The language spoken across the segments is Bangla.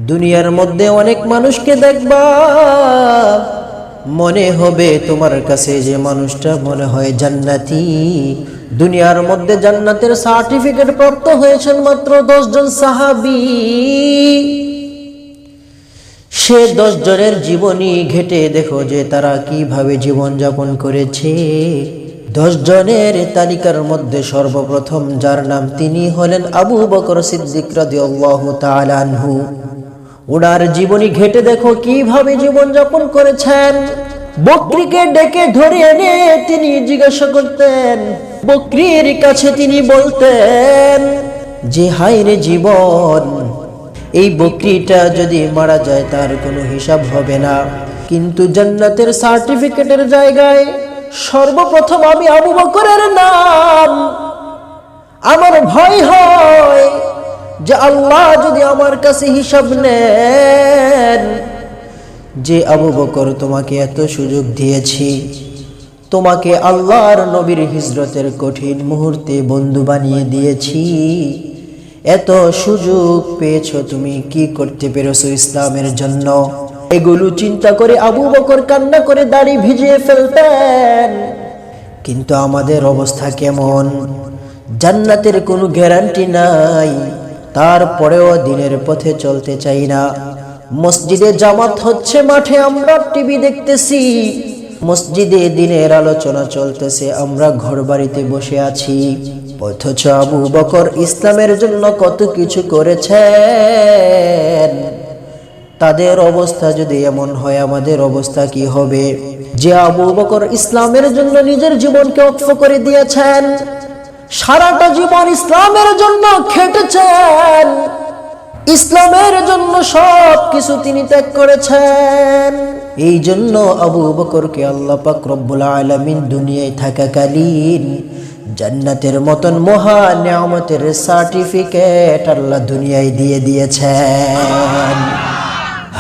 দুনিয়ার মধ্যে অনেক মানুষকে দেখবা, মনে হবে তোমার কাছে যে মানুষটা মনে হয় জান্নাতি। দুনিয়ার মধ্যে জান্নাতের সার্টিফিকেট প্রাপ্ত হয়েছেন মাত্র 10 জন সাহাবী। সে 10 জনের জীবনী ঘেটে দেখো যে তারা কিভাবে জীবন যাপন করেছে। 10 জনের তালিকার মধ্যে সর্বপ্রথম যার নাম, তিনি হলেন আবু বকর সিদ্দিক রাদিয়াল্লাহু তাআলা আনহু। ওনার জীবনী ঘেটে দেখো কিভাবে জীবন যাপন করেছেন। বকরিকে ডেকে ধরে এনে তিনি জিজ্ঞাসা করতেন, বকরির কাছে তিনি বলতেন যে হায় রে জীবন, এই বকরিটা যদি মারা যায় তার কোনো হিসাব হবে না, কিন্তু জান্নাতের সার্টিফিকেটের জায়গায় সর্বপ্রথম আমি আবু বকরের নাম। আমার ভয় হয় যে আল্লাহ যদি আমার কাছে হিসাব নেন, যে আবু বকর তোমাকে এত সুযোগ দিয়েছি, তোমাকে আল্লাহর নবীর হিজরতের কঠিন মুহূর্তে বন্ধু বানিয়ে দিয়েছি, এত সুযোগ পেয়েছো, তুমি কি করতে পেরেছো ইসলামের জন্য? এগুলো চিন্তা করে আবু বকর কান্না করে দাড়ি ভিজিয়ে ফেলতেন। কিন্তু আমাদের অবস্থা কেমন? জান্নাতের কোনো গ্যারান্টি নাই, তারপরেও দিনের পথে চলতে চাই না। মসজিদে জামাত হচ্ছে, মাঠে আমরা টিভি দেখতেছি, মসজিদে দিনের আলোচনা চলতেছে, আমরা ঘর বাড়িতে বসে আছি। অথচ আবু বকর ইসলামের জন্য কত কিছু করেছেন। তাদের অবস্থা যদি এমন হয়, আমাদের অবস্থা কি হবে? যে আবু বকর ইসলামের জন্য নিজের জীবনকে ওকফ করে দিয়েছেন, সারাটা জীবন ইসলামের জন্য খেটেছেন, ইসলামের জন্য সব কিছু তিনি ত্যাগ করেছেন। এই জন্য আবু বকরকে আল্লাহ পাক রব্বুল আলামিন দুনিয়ায় থাকাকালীন জান্নাতের মতন মহা নিয়ামতের সার্টিফিকেট আল্লাহ দুনিয়ায় দিয়ে দিয়েছেন।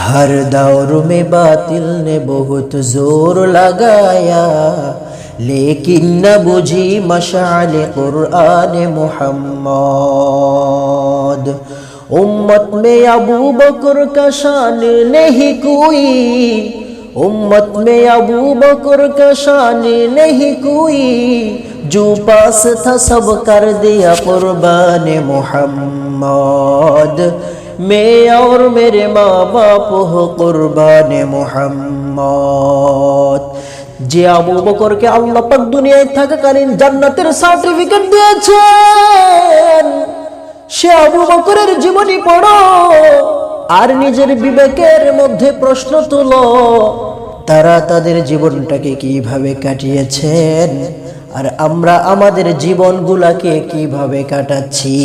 हर दौर में बातिल ने बहुत जोर लगाया, लेकिन न बुझी मशाल कुरान मुहम्मद। उम्मत में अबू बकर का शान नहीं कोई, उम्मत में अबू बकर का शान नहीं कोई, जो पास था सब कर दिया कुर्बान मुहम्मद। मैं और मेरे माँ बाप हो कुर्बान मुहम्मद। যে আবু বকরকে আল্লাহ পাক দুনিয়ায় থাকাকালীন জান্নাতের সার্টিফিকেট দিয়েছেন, সে আবু বকরের জীবনী পড়ো আর নিজের বিবেকের মধ্যে প্রশ্ন তুলো, তারা তাদের জীবনটাকে কিভাবে কাটিয়েছেন আর আমরা আমাদের জীবনগুলাকে কিভাবে কাটাচ্ছি।